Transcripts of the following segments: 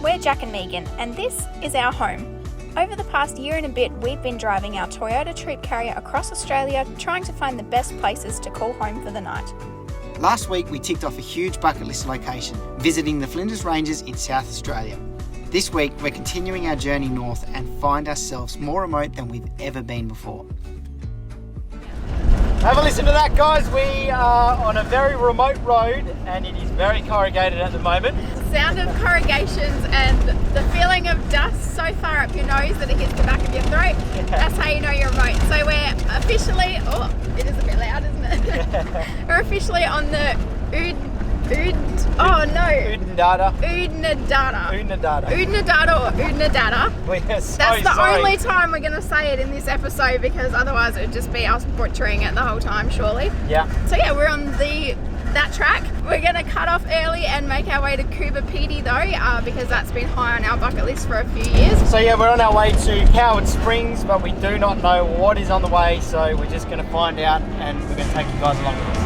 We're Jack and Megan, and this is our home. Over the past year and a bit, we've been driving our Toyota Troop carrier across Australia, trying to find the best places to call home for the night. Last week we ticked off a huge bucket list location, visiting the Flinders Ranges in South Australia. This week we're continuing our journey north and find ourselves more remote than we've ever been before. Have a listen to that, guys. We are on a very remote road and it is very corrugated at the moment. Sound of corrugations and the feeling of dust so far up your nose that it hits the back of your throat. Yeah. That's how you know you're remote. So we're officially, oh, it is a bit loud, isn't it? Yeah. We're officially on the Oodnadatta or Oodnadatta. That's the only time we're going to say it in this episode, because otherwise it would just be us butchering it the whole time, surely. Yeah. So yeah, we're on that track. We're going to cut off early and make our way to Coober Pedy though, because that's been high on our bucket list for a few years. So yeah, we're on our way to Coward Springs, but we do not know what is on the way, so we're just going to find out and we're going to take you guys along with us.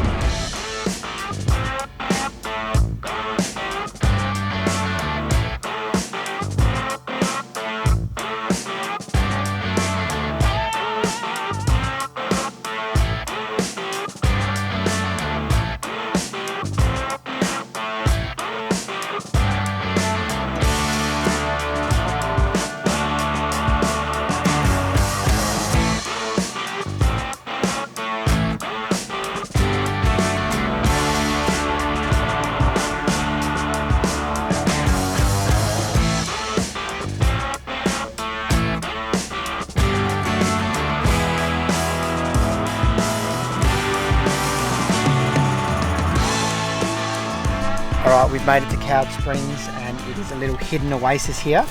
Alright, we've made it to Coward Springs and it is a little hidden oasis here.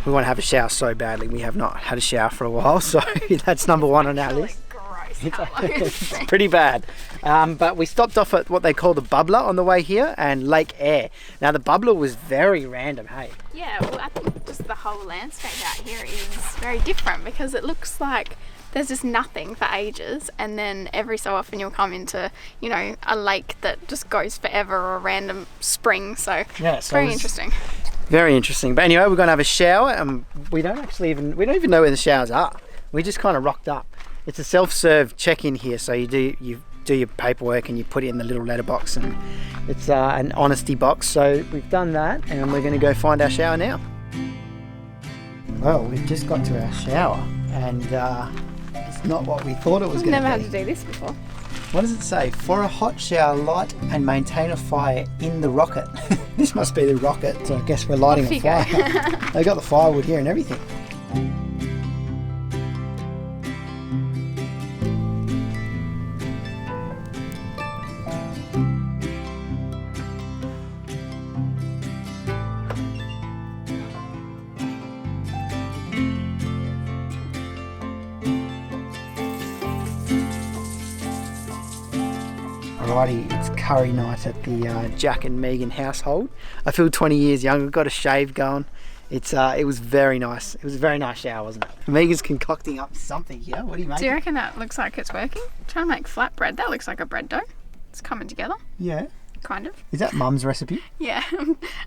We want to have a shower so badly. We have not had a shower for a while, so that's number one on our list. It's pretty bad. But we stopped off at what they call the Bubbler on the way here and Lake Eyre. Now the Bubbler was very random, hey? Yeah, well I think just the whole landscape out here is very different, because it looks like there's just nothing for ages, and then every so often you'll come into, you know, a lake that just goes forever, or a random spring. So yeah, it's very interesting. Very interesting. But anyway, we're going to have a shower, and we don't even know where the showers are. We just kind of rocked up. It's a self-serve check-in here, so you do your paperwork and you put it in the little letterbox, and it's an honesty box. So we've done that, and we're going to go find our shower now. Well, we've just got to our shower, and it's not what we thought it was going to be. Never had to do this before. What does it say? For a hot shower, light and maintain a fire in the rocket. This must be the rocket, so I guess we're lighting a fire. They got the firewood here and everything. Alrighty, it's curry night at the Jack and Megan household. I feel 20 years younger, got a shave going. It was very nice. It was a very nice shower, wasn't it? Megan's concocting up something here. What do you make? Do you reckon that looks like it's working? I'm trying to make flatbread. That looks like a bread dough. It's coming together. Yeah. Kind of. Is that Mum's recipe? Yeah.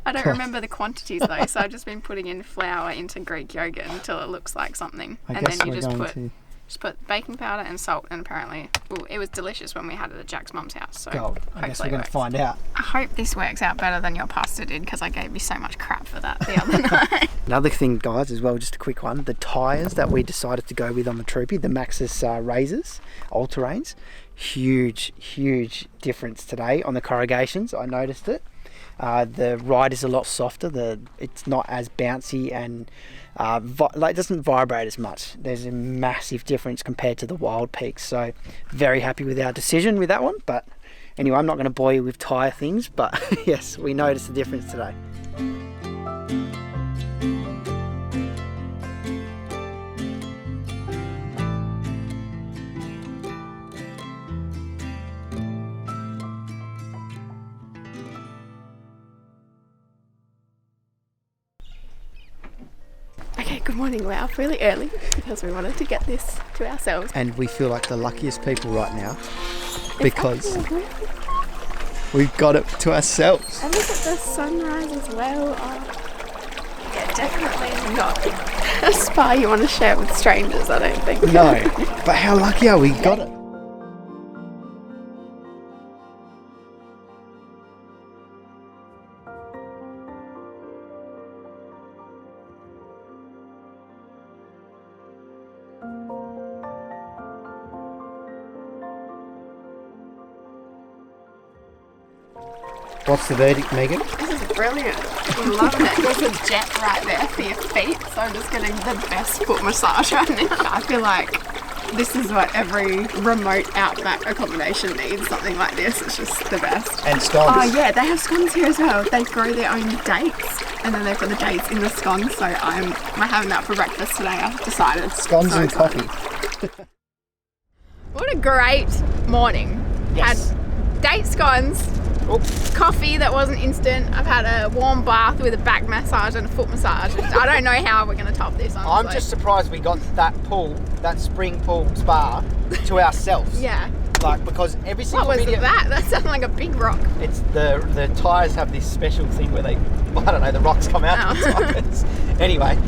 I don't remember the quantities though, so I've just been putting in flour into Greek yogurt until it looks like something. And then you just put baking powder and salt, and apparently, it was delicious when we had it at Jack's mum's house. So gold. I guess we're going to find out. I hope this works out better than your pasta did, because I gave you so much crap for that the other night. Another thing, guys, as well, just a quick one. The tyres that we decided to go with on the Troopy, the Maxxis Razors, all-terrains, huge difference today on the corrugations. I noticed it. The ride is a lot softer. It's not as bouncy and it doesn't vibrate as much. There's a massive difference compared to the Wild Peaks. So very happy with our decision with that one. But anyway, I'm not going to bore you with tyre things, but yes, we noticed the difference today. Okay, good morning. We're up really early because we wanted to get this to ourselves. And we feel like the luckiest people right now because we've got it to ourselves. And look at the sunrise as well. Oh, definitely not a spa you want to share with strangers, I don't think. No, but how lucky are we? Got it. What's the verdict, Megan? This is brilliant. I'm loving it. There's a jet right there for your feet, so I'm just getting the best foot massage right now. I feel like this is what every remote outback accommodation needs, something like this. It's just the best. And scones. Oh yeah, they have scones here as well. They grow their own dates, and then they've got the dates in the scones, so I'm having that for breakfast today, I've decided. Scones so and excited. coffee. What a great morning. Yes. Had date scones, coffee that wasn't instant. I've had a warm bath with a back massage and a foot massage. I don't know how we're going to top this, honestly. I'm just surprised we got that spring pool spa to ourselves. Yeah. Like, because every single What was video... that? That sounded like a big rock. It's the tyres have this special thing where they, I don't know, the rocks come out of the tyres. Anyway,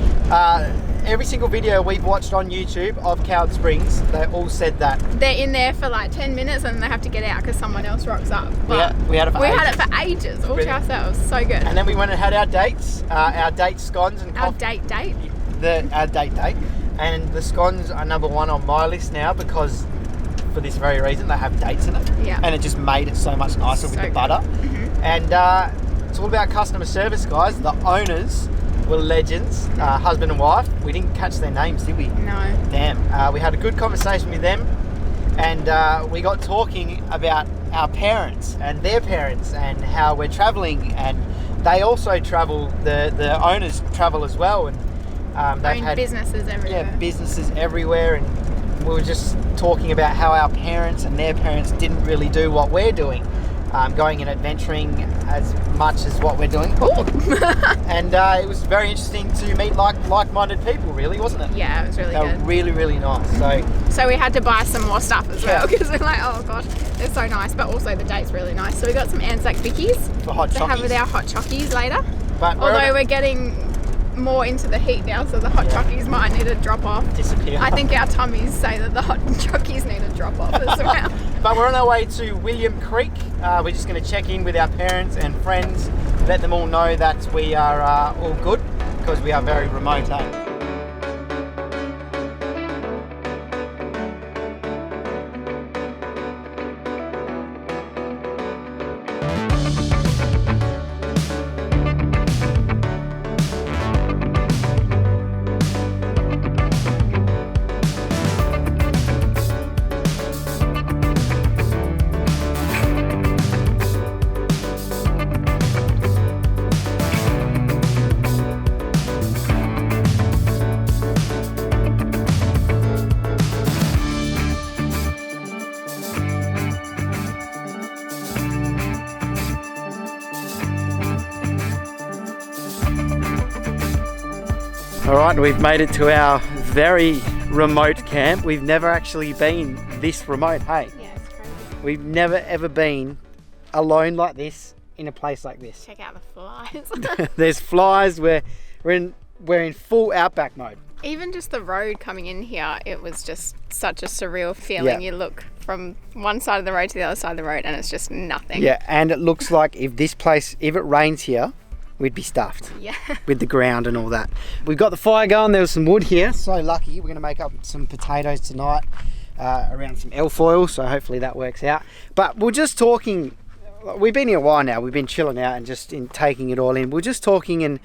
every single video we've watched on YouTube of Coward Springs, they all said that. They're in there for like 10 minutes and then they have to get out because someone else rocks up. But we had it for ages, all Brilliant. to ourselves. So good. And then we went and had our dates, our date scones and Our coffee. date. Our date. And the scones are number one on my list now because for this very reason, they have dates in it. Yeah. And it just made it so much nicer with the butter. Mm-hmm. And it's all about customer service, guys. The owners were legends, husband and wife. We didn't catch their names, did we? No. Damn. We had a good conversation with them, and we got talking about our parents and their parents and how we're travelling, and they also travel. The owners travel as well, and they've had businesses everywhere. Yeah, businesses everywhere, and we were just talking about how our parents and their parents didn't really do what we're doing. Going and adventuring as much as what we're doing. And it was very interesting to meet like-minded people, really, wasn't it? Yeah, it was really They good. were really, really nice. So we had to buy some more stuff as well because we're like, oh gosh, they're so nice, but also the date's really nice. So we got some Anzac Bickies for hot to have chockies. with our hot chockies later. But although we're getting more into the heat now, so the hot chockies might need to drop off. Disappear. I think our tummies say that the hot chockies need to drop off as well. But we're on our way to William Creek. We're just going to check in with our parents and friends, let them all know that we are all good because we are very remote. Alright, we've made it to our very remote camp. We've never actually been this remote, hey? Yeah, it's crazy. We've never ever been alone like this in a place like this. Check out the flies. There's flies, we're in full outback mode. Even just the road coming in here, it was just such a surreal feeling. Yeah. You look from one side of the road to the other side of the road and it's just nothing. Yeah, and it looks like if it rains here, we'd be stuffed. Yeah. With the ground and all that. We've got the fire going, there was some wood here, so lucky. We're going to make up some potatoes tonight around some alfoil, so hopefully that works out. But we're just talking, we've been here a while now, we've been chilling out and just taking it all in. We're just talking and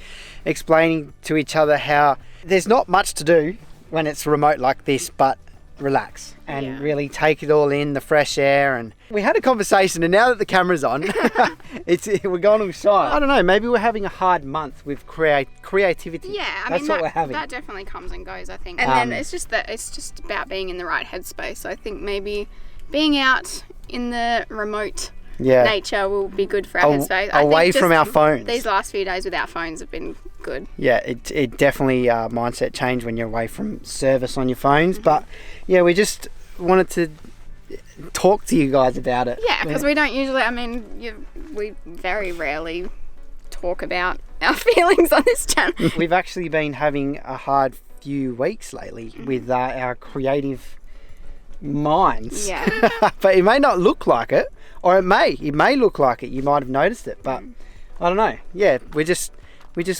explaining to each other how there's not much to do when it's remote like this, but relax and really take it all in, the fresh air. And we had a conversation, and now that the camera's on, we're going all shy. I don't know, maybe we're having a hard month with creativity. Yeah, That's what we're having. That definitely comes and goes, I think. And then it's just about being in the right headspace. I think maybe being out in the remote nature will be good for our headspace. Away from our phones. These last few days without phones have been good. Yeah, it definitely mindset change when you're away from service on your phones. Mm-hmm. But yeah, we just wanted to talk to you guys about it. Yeah, because we don't usually, we very rarely talk about our feelings on this channel. We've actually been having a hard few weeks lately with our creative minds. Yeah. But it may not look like it, or it may look like it. You might have noticed it, but I don't know. Yeah, we just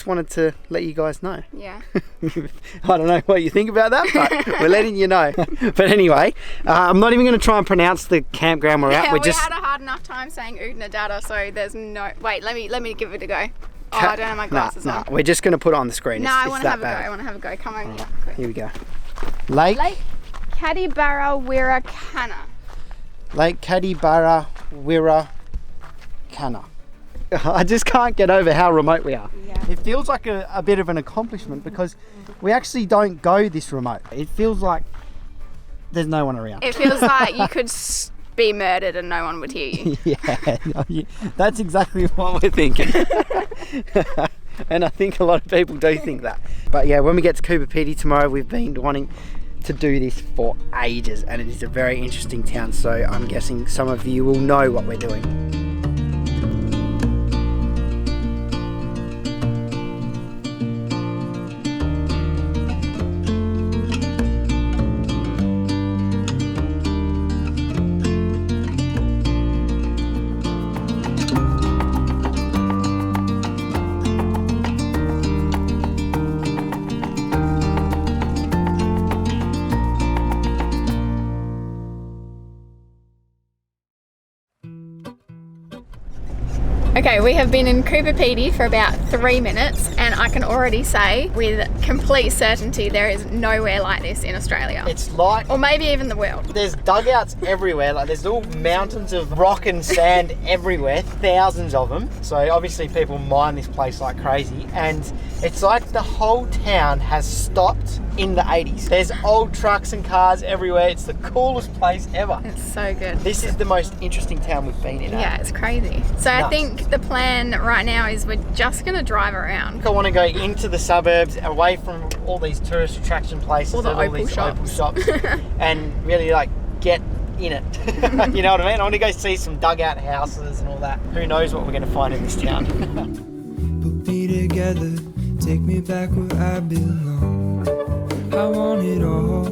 wanted to let you guys know. Yeah. I don't know what you think about that, but we're letting you know. But anyway, I'm not even going to try and pronounce the campground we're at. Yeah, we had a hard enough time saying Oodnadatta, so there's no... Wait, let me give it a go. Oh, I don't have my glasses on. We're just going to put it on the screen. No, I want to have a go. I want to have a go. Come on. Right, here we go. Lake Kadibarra Wirrakana. Lake Kadibarra Wirrakana. I just can't get over how remote we are. Yeah. It feels like a bit of an accomplishment because we actually don't go this remote. It feels like there's no one around. It feels like you could be murdered and no one would hear you. Yeah, that's exactly what we're thinking. And I think a lot of people do think that. But yeah, when we get to Coober Pedy tomorrow, we've been wanting to do this for ages, and it is a very interesting town, so I'm guessing some of you will know what we're doing. Okay, we have been in Coober Pedy for about 3 minutes, and I can already say with complete certainty there is nowhere like this in Australia. It's like, or maybe even the world. There's dugouts everywhere, like there's little mountains of rock and sand everywhere, thousands of them. So obviously people mine this place like crazy, and it's like the whole town has stopped in the 80s. There's old trucks and cars everywhere. It's the coolest place ever. It's so good. This is the most interesting town we've been in. Yeah, it's crazy. So Nuts. I think the plan right now is we're just going to drive around. I want to go into the suburbs, away from all these tourist attraction places, All the and Opal shops. and really like get in it. You know what I mean? I want to go see some dugout houses and all that. Who knows what we're going to find in this town. Put me together, take me back where I belong. I want it all.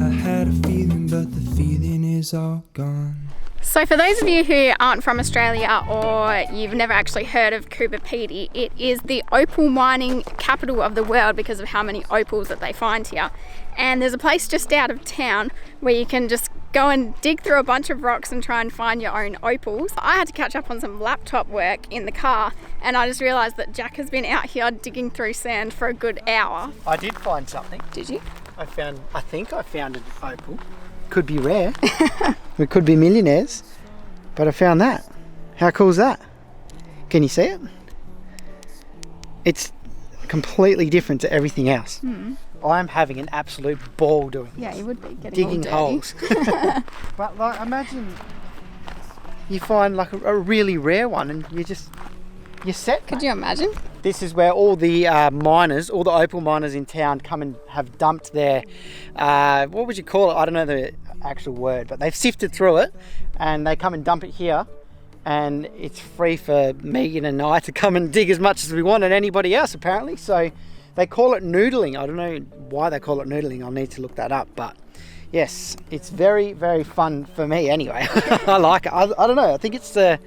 I had a feeling, but the feeling is all gone. So for those of you who aren't from Australia or you've never actually heard of Coober Pedy, it is the opal mining capital of the world because of how many opals that they find here. And there's a place just out of town where you can just go and dig through a bunch of rocks and try and find your own opals. I had to catch up on some laptop work in the car, and I just realised that Jack has been out here digging through sand for a good hour. I did find something. Did you? I think I found an opal. Could be rare. We could be millionaires. But I found that. How cool is that? Can you see it? It's completely different to everything else. I'm having an absolute ball doing this. Yeah, you would be getting digging holes. But like, imagine you find like a really rare one and you're set. Could you imagine? This is where all the miners, all the opal miners in town come and have dumped their, what would you call it? I don't know the actual word, but they've sifted through it and they come and dump it here, and it's free for Megan and I to come and dig as much as we want, and anybody else apparently. So they call it noodling. I don't know why they call it noodling. I'll need to look that up, but yes, it's very, very fun for me anyway. I like it. I don't know. I think it's the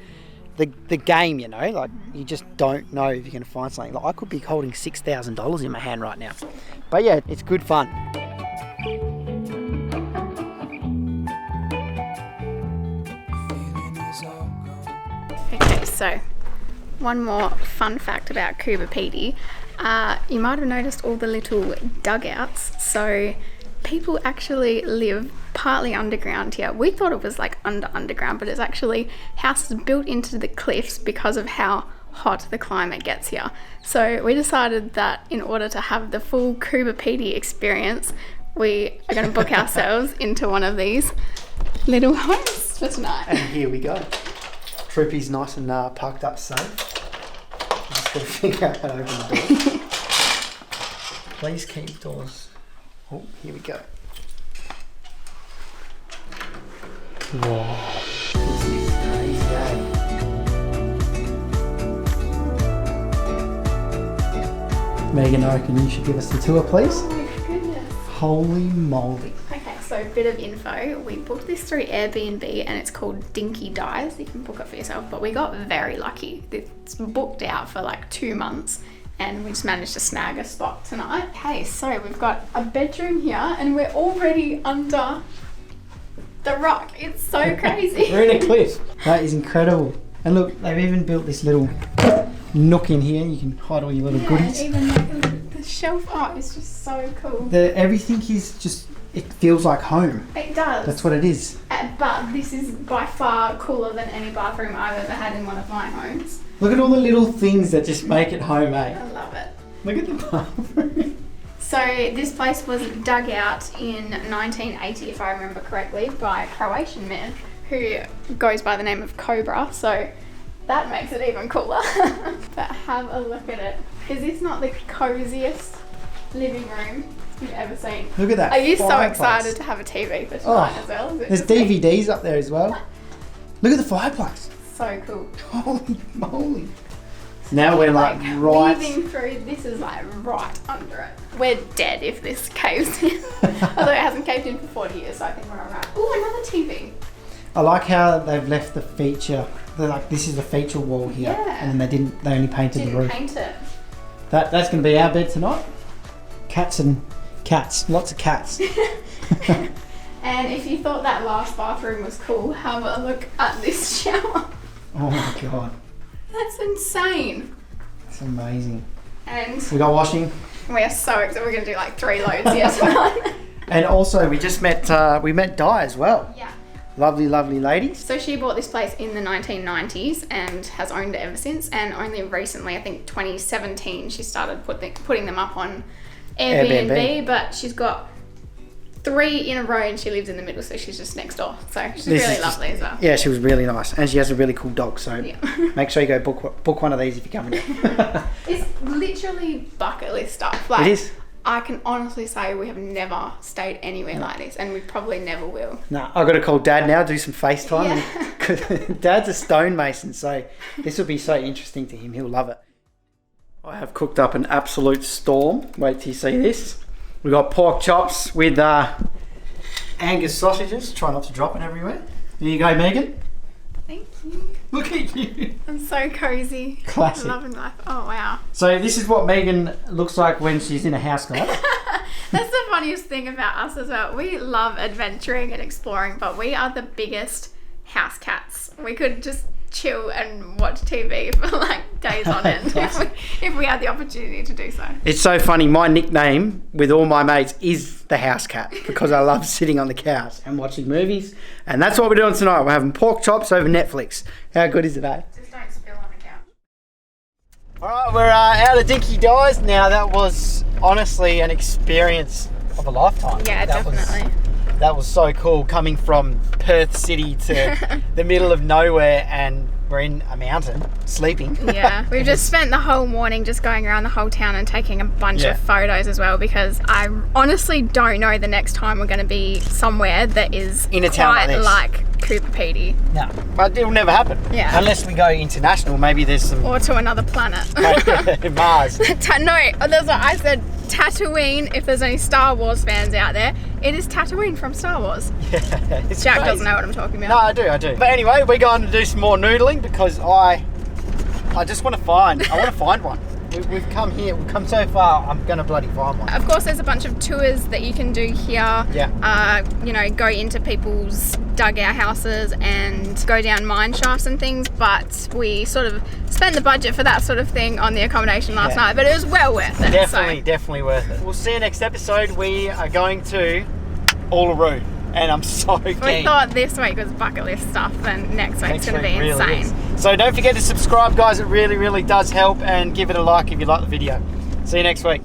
game, you know, like you just don't know if you're going to find something. Like I could be holding $6,000 in my hand right now. But yeah, it's good fun. Okay, so one more fun fact about Coober Pedy. You might have noticed all the little dugouts. So people actually live partly underground here. We thought it was like underground, but it's actually houses built into the cliffs because of how hot the climate gets here. So we decided that in order to have the full Coober Pedy experience, we are going to book ourselves into one of these little homes for tonight. And here we go. Troopy's nice and parked up safe. Just got to figure out how to open the door. Please keep doors. Oh, here we go. Whoa, this is crazy, eh? Megan, I reckon you should give us the tour, please. Oh my goodness. Holy moly. Okay, so a bit of info. We booked this through Airbnb and it's called Dinky Dives. You can book it for yourself, but we got very lucky. It's booked out for like 2 months and we just managed to snag a spot tonight. Okay, so we've got a bedroom here and we're already under the rock. It's so crazy. We're in a cliff. That is incredible. And look, they've even built this little nook in here. You can hide all your little goodies. Even like the shelf art is just so cool. Everything is just, it feels like home. It does. That's what it is. But this is by far cooler than any bathroom I've ever had in one of my homes. Look at all the little things that just make it home, eh? I love it. Look at the bathroom. So this place was dug out in 1980, if I remember correctly, by a Croatian man who goes by the name of Cobra. So that makes it even cooler. But have a look at it. Is this not the coziest living room you've ever seen? Look at that. Are you so fireplace. excited to have a TV for tonight as well? There's DVDs up there as well. Look at the fireplace. So cool. Holy moly. Now we're like right. Weaving through, this is like right under it. We're dead if this caves in. Although it hasn't caved in for 40 years, so I think we're alright. Oh, another TV. I like how they've left the feature. They're like, this is the feature wall here. Yeah. And then they only painted the roof. Paint it. That's going to be our bed tonight. Cats and cats. Lots of cats. And if you thought that last bathroom was cool, have a look at this shower. Oh my God. That's insane. It's amazing. And We got washing. we are so excited. We're going to do like 3 loads here tonight. And also we just met, Di as well. Yeah. Lovely, lovely ladies. So she bought this place in the 1990s and has owned it ever since. And only recently, I think 2017, she started putting them up on Airbnb. But she's got 3 in a row and she lives in the middle, so she's just next door. So she's really lovely as well. Yeah, she was really nice. And she has a really cool dog, so Yeah. make sure you go book one of these if you're coming in. It's literally bucket list stuff. Like, It is. I can honestly say we have never stayed anywhere like this, and we probably never will. No, I've got to call Dad now, do some FaceTime. Yeah. And Dad's a stonemason, so this will be so interesting to him. He'll love it. I have cooked up an absolute storm. Wait till you see this. We've got pork chops with Angus sausages. Try not to drop it everywhere. There you go, Megan. Thank you. Look at you. I'm so cozy. Classic. Loving life. Oh, wow. So this is what Megan looks like when she's in a house, guys. That's the funniest thing about us as well. We love adventuring and exploring, but we are the biggest house cats. We could just chill and watch TV for like days on end if we had the opportunity to do so. It's so funny. My nickname with all my mates is the house cat because I love sitting on the couch and watching movies. And that's what we're doing tonight. We're having pork chops over Netflix. How good is it, eh? Just don't spill on the couch. All right, we're out of Dinky Dives now. That was honestly an experience of a lifetime. Yeah, definitely. That was so cool coming from Perth City to the middle of nowhere, and we're in a mountain sleeping. Yeah, we've just spent the whole morning just going around the whole town and taking a bunch of photos as well, because I honestly don't know the next time we're going to be somewhere that is in a town quite like Cooper Pedy. No, but it'll never happen. Yeah. Unless we go international, maybe there's some... Or to another planet. Mars. No, that's what I said. Tatooine, if there's any Star Wars fans out there, it is Tatooine from Star Wars. Yeah, Jack crazy. doesn't know what I'm talking about. No, I do. But anyway, we're going to do some more noodling because I just want to find one. We've come here, we've come so far, I'm going to bloody find one. Of course, there's a bunch of tours that you can do here. Yeah. Go into people's dugout houses and go down mine shafts and things, but we sort of spent the budget for that sort of thing on the accommodation last night, but it was well worth it. Definitely worth it. We'll see you next episode. We are going to Uluru, and I'm so keen. We thought this week was bucket list stuff, and next week's going to be really insane. is. So don't forget to subscribe, guys. It really, really does help, and give it a like if you like the video. See you next week.